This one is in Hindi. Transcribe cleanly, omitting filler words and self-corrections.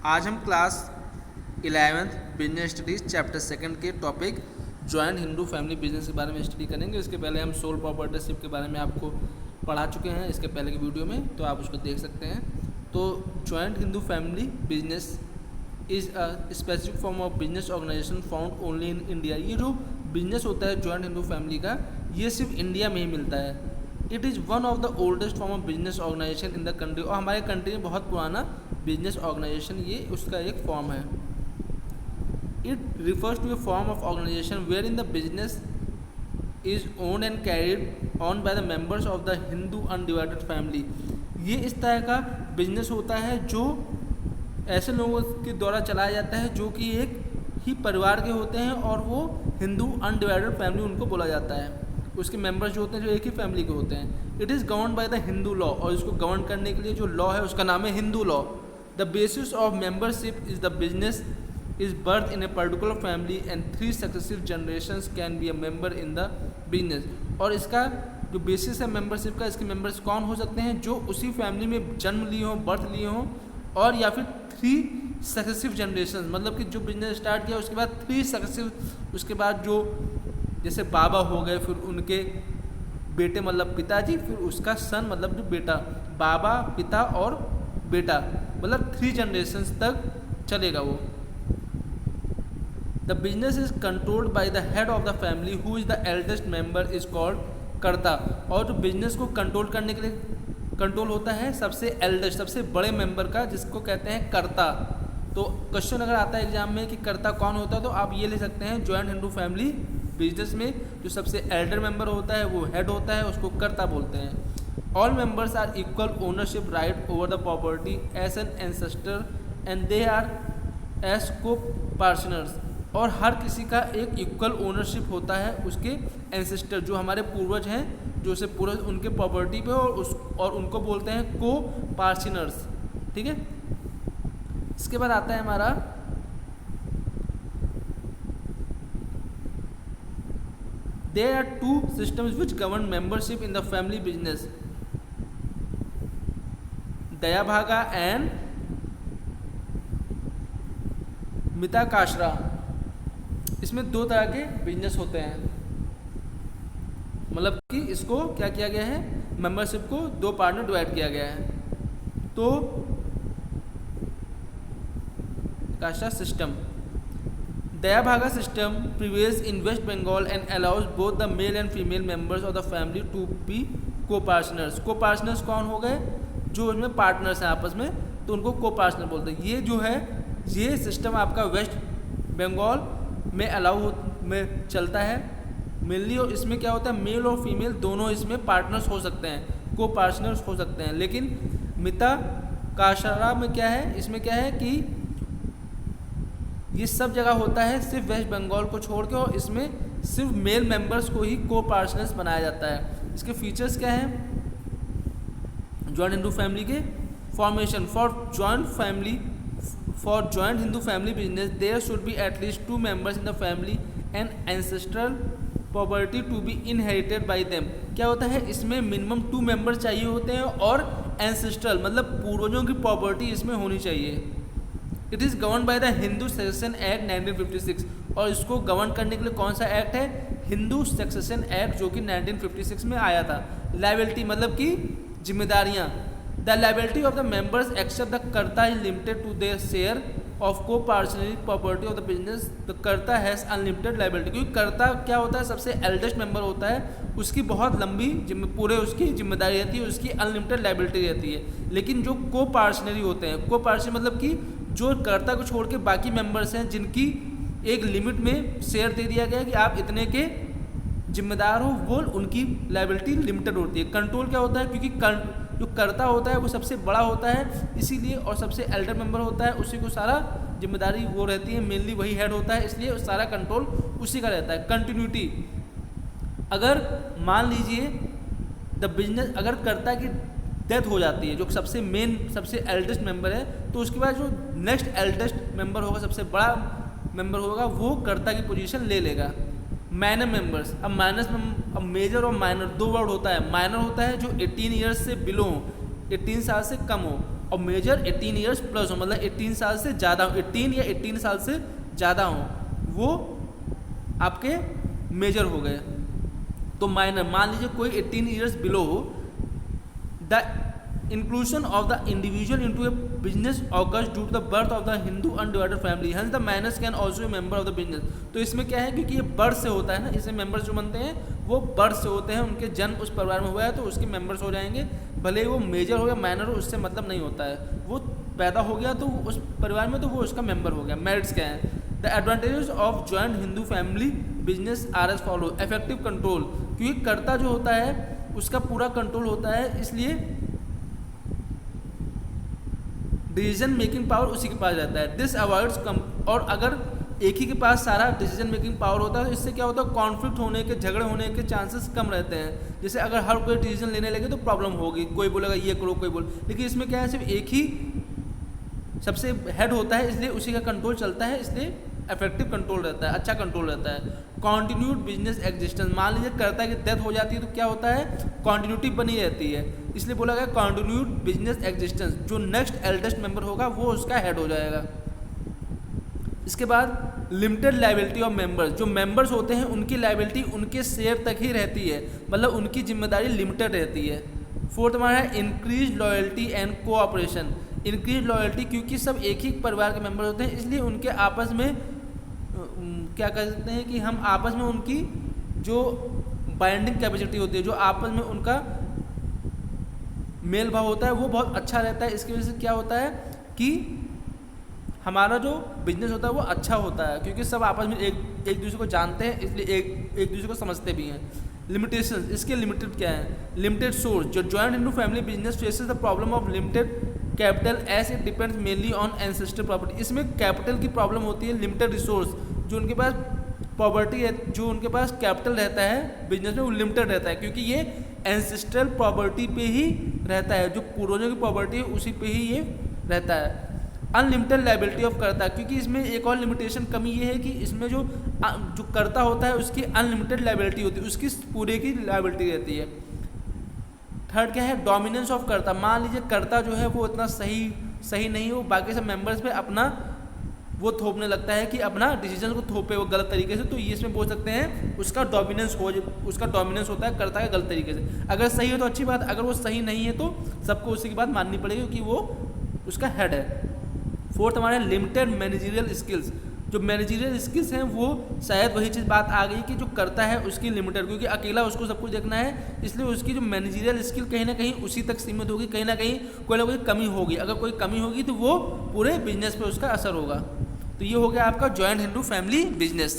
आज हम class 11th business studies chapter 2 के topic joint Hindu family business के बारे में स्टडी करेंगे। इसके पहले हम सोल प्रॉपर्टरशिप के बारे में आपको पढ़ा चुके हैं इसके पहले की वीडियो में, तो आप उसको देख सकते हैं। तो joint Hindu family business is a specific form of business organisation found only in India. ये जो बिजनेस होता है जॉइंट हिंदू फैमिली का, ये सिर्फ इंडिया में ही मिलता है। It is one of the oldest form of business organisation in the country, और हमारे कंट्री में बहुत पुराना बिजनेस ऑर्गेनाइजेशन ये उसका एक फॉर्म है। It refers to a form of organisation wherein the business is owned and carried on by the members of the Hindu undivided family. ये इस तरह का बिजनेस होता है जो ऐसे लोगों के द्वारा चलाया जाता है जो कि एक ही परिवार के होते हैं, और वो हिंदू अनडिवाइडेड फैमिली उनको बोला जाता है। उसके मेंबर्स जो होते हैं जो एक ही फैमिली के होते हैं। It is govern by the Hindu law, और इसको गवर्न करने के लिए जो लॉ है उसका नाम है Hindu law. The basis of membership is the business is birth in a particular family and 3 successive generations can be a member in the business. और इसका जो बेसिस है मेंबरशिप का, इसके मेंबर्स कौन हो सकते हैं? जो उसी फैमिली में जन्म लिए हों, बर्थ लिए हों, और या फिर 3 सक्सेसिव जनरेशन, मतलब कि जो बिजनेस स्टार्ट किया उसके बाद 3 सक्सेसिव, उसके बाद जो जैसे बाबा हो गए, फिर उनके बेटे मतलब पिताजी, फिर उसका सन मतलब जो बेटा, बाबा पिता और बेटा, मतलब 3 जनरेशन्स तक चलेगा वो। The business is controlled by the head of the family who is the eldest member is called कर्ता। और जो बिजनेस को कंट्रोल करने के लिए कंट्रोल होता है सबसे एल्डेस्ट, सबसे बड़े मेंबर का, जिसको कहते हैं कर्ता। तो क्वेश्चन अगर आता है एग्जाम में कि कर्ता कौन होता है, तो आप ये ले सकते हैं जॉइंट हिंदू फैमिली बिजनेस में जो सबसे एल्डर मेंबर होता है वो हेड होता है, उसको कर्ता बोलते हैं। All members are equal ownership right over the property as an ancestor and they are as co partners. और हर किसी का एक इक्वल ओनरशिप होता है उसके एंसेस्टर, जो हमारे पूर्वज हैं, जो से पूर्वज उनके प्रॉपर्टी पे, और उनको बोलते हैं को पार्टनर्स। ठीक है। इसके बाद आता है हमारा There are 2 systems which govern membership in the family business, दया भागा and मिता काशरा। इसमें 2 तरह के बिजनेस होते हैं, मतलब कि इसको क्या किया गया है, मेंबरशिप को 2 पार्ट में डिवाइड किया गया है। तो काशरा system, Dayabhaga system prevails in West Bengal and allows both the male and female members of the family to be co partners. Co partners कौन हो गए? जो इनमें पार्टनर्स हैं आपस में, तो उनको को पार्टनर बोलते हैं। ये जो है ये सिस्टम आपका वेस्ट बंगाल में अलाउ में चलता है मेनली, और इसमें क्या होता है, मेल और फीमेल दोनों इसमें पार्टनर्स हो सकते हैं, को पार्टनर्स हो सकते हैं। लेकिन मिता काशरा में क्या है, इसमें क्या है कि ये सब जगह होता है सिर्फ वेस्ट बंगाल को छोड़ के, और इसमें सिर्फ मेल मेंबर्स को ही को पार्टनर्स बनाया जाता है। इसके फीचर्स क्या हैं? जॉइंट हिंदू फैमिली के formation, for joint Hindu family business there should be at least 2 members in the family and ancestral property to be inherited by them. क्या होता है, इसमें मिनिमम 2 मेंबर चाहिए होते हैं, और एंसेस्ट्रल मतलब पूर्वजों की प्रॉपर्टी इसमें होनी चाहिए। It is govern by the Hindu succession act 1956, और इसको गवर्न करने के लिए कौन सा एक्ट है? हिंदू सक्सेशन एक्ट, जो कि 1956 में आया था। लायबिलिटी मतलब कि जिम्मेदारियाँ, the liability of the members except the karta is limited to their share of coparcenary property of the business. The karta has unlimited liability, क्योंकि कर्ता क्या होता है, सबसे एल्डेस्ट मेंबर होता है, उसकी बहुत लंबी पूरे उसकी जिम्मेदारी रहती है, उसकी अनलिमिटेड लायबिलिटी रहती है। लेकिन जो को पार्टनरी होते हैं, को पार्टनरी मतलब कि जो कर्ता को छोड़ के बाकी मेंबर्स हैं, जिनकी एक लिमिट में शेयर दे दिया गया कि आप इतने के जिम्मेदार हो, वो उनकी लायबिलिटी लिमिटेड होती है। कंट्रोल क्या होता है, क्योंकि जो कर्ता होता है वो सबसे बड़ा होता है इसीलिए, और सबसे एल्डर मेंबर होता है, उसी को सारा जिम्मेदारी वो रहती है, मेनली वही हेड होता है, इसलिए सारा कंट्रोल उसी का रहता है। कंटिन्यूटी, अगर मान लीजिए द बिजनेस, अगर कर्ता की डेथ हो जाती है, जो सबसे मेन सबसे एल्डेस्ट मेंबर है, तो उसके बाद जो नेक्स्ट एल्डेस्ट मेंबर होगा, सबसे बड़ा मेंबर होगा, वो कर्ता की पोजीशन ले लेगा। माइनर मेंबर्स, अब मेजर और माइनर 2 वर्ड होता है। माइनर होता है जो 18 ईयर्स से बिलो हो, 18 साल से कम हो, और मेजर 18 ईयर्स प्लस हो, मतलब 18 साल से ज़्यादा हो, 18 या 18 साल से ज़्यादा हो, वो आपके मेजर हो गए। तो माइनर, मान लीजिए कोई 18 ईयर्स बिलो हो, the inclusion of the individual into a business occurs due to the birth of the Hindu undivided family, hence the minors can also be member of the business। तो इसमें क्या है, क्योंकि ये बर्थ से होता है ना, इसमें मेंबर्स जो बनते हैं वो बर्थ से होते हैं, उनके जन्म उस परिवार में हुआ है तो उसके मेंबर्स हो जाएंगे, भले ही वो मेजर हो या माइनर हो, उससे मतलब नहीं होता है, वो पैदा हो गया तो उस परिवार में तो वो उसका मेंबर हो गया। मेरिट्स क्या है, the advantages of joint Hindu family business are as follow, effective control, क्योंकि कर्ता जो होता है उसका पूरा कंट्रोल होता है, इसलिए डिसीजन मेकिंग पावर उसी के पास रहता है। दिस अवॉइड्स और अगर एक ही के पास सारा डिसीजन मेकिंग पावर होता है तो इससे क्या होता है, कॉन्फ्लिक्ट होने के, झगड़े होने के चांसेस कम रहते हैं। जैसे अगर हर कोई डिसीजन लेने लगे तो प्रॉब्लम होगी, कोई बोलेगा ये करो, कोई बोल, लेकिन इसमें क्या है, सिर्फ एक ही सबसे हेड होता है, इसलिए उसी का कंट्रोल चलता है, इसलिए इफेक्टिव कंट्रोल रहता है, अच्छा कंट्रोल रहता है। कॉन्टिन्यूड बिजनेस एग्जिस्टेंस, मान लीजिए कर्ता की डेथ हो जाती है तो क्या होता है, कॉन्टिन्यूटी बनी रहती है, इसलिए बोला गया कॉन्टिन्यूड बिजनेस एग्जिस्टेंस, जो नेक्स्ट एल्डेस्ट मेंबर होगा वो उसका हेड हो जाएगा। इसके बाद लिमिटेड लायबिलिटी ऑफ मेंबर्स, जो मेंबर्स होते हैं उनकी लायबिलिटी उनके शेयर तक ही रहती है, मतलब उनकी जिम्मेदारी लिमिटेड रहती है। फोर्थ हमारा है increase loyalty and cooperation, increase loyalty, क्योंकि सब एक ही परिवार के मेंबर होते हैं, इसलिए उनके आपस में क्या कहते हैं कि हम आपस में उनकी जो बाइंडिंग कैपेसिटी होती है, जो आपस में उनका मेल भाव होता है वो बहुत अच्छा रहता है। इसकी वजह से क्या होता है कि हमारा जो बिजनेस होता है वो अच्छा होता है, क्योंकि सब आपस में एक दूसरे को जानते हैं, इसलिए एक दूसरे को समझते भी हैं। लिमिटेशन, इसके लिमिटेड क्या है, लिमिटेड सोर्स, जो joint Hindu family business faces the problem of limited capital as it depends mainly on ancestor property, इसमें कैपिटल की प्रॉब्लम होती है। लिमिटेड रिसोर्स, जो उनके पास प्रॉपर्टी है, जो उनके पास कैपिटल रहता है बिजनेस में वो लिमिटेड रहता है, क्योंकि ये एंसेस्ट्रल प्रॉपर्टी पे ही रहता है, जो पूर्वजों की प्रॉपर्टी है उसी पे ही ये रहता है। अनलिमिटेड लायबिलिटी ऑफ कर्ता, क्योंकि इसमें एक और लिमिटेशन कमी ये है कि इसमें जो कर्ता होता है उसकी अनलिमिटेड लायबिलिटी होती है, उसकी पूरे की लायबिलिटी रहती है। थर्ड क्या है, डोमिनेंस ऑफ कर्ता, मान लीजिए कर्ता जो है वो इतना सही नहीं हो, बाकी सब मेंबर्स पे अपना वो थोपने लगता है कि अपना डिसीजन को थोपे वो गलत तरीके से, तो ये इसमें बोल सकते हैं उसका डोमिनेंस होता है कर्ता का गलत तरीके से। अगर सही है तो अच्छी बात, अगर वो सही नहीं है तो सबको उसी की बात माननी पड़ेगी, क्योंकि वो उसका हेड है। फोर्थ हमारे लिमिटेड मैनेजरियल स्किल्स, जो मैनेजरियल स्किल्स हैं वो शायद वही चीज़ बात आ गई कि जो करता है उसकी लिमिटेड, क्योंकि अकेला उसको सब कुछ देखना है, इसलिए उसकी जो मैनेजरियल स्किल कहीं ना कहीं उसी तक सीमित होगी, कहीं ना कोई कमी होगी। अगर कोई कमी होगी तो वो पूरे बिजनेस पे उसका असर होगा। तो ये हो गया आपका जॉइंट हिंदू फैमिली बिजनेस।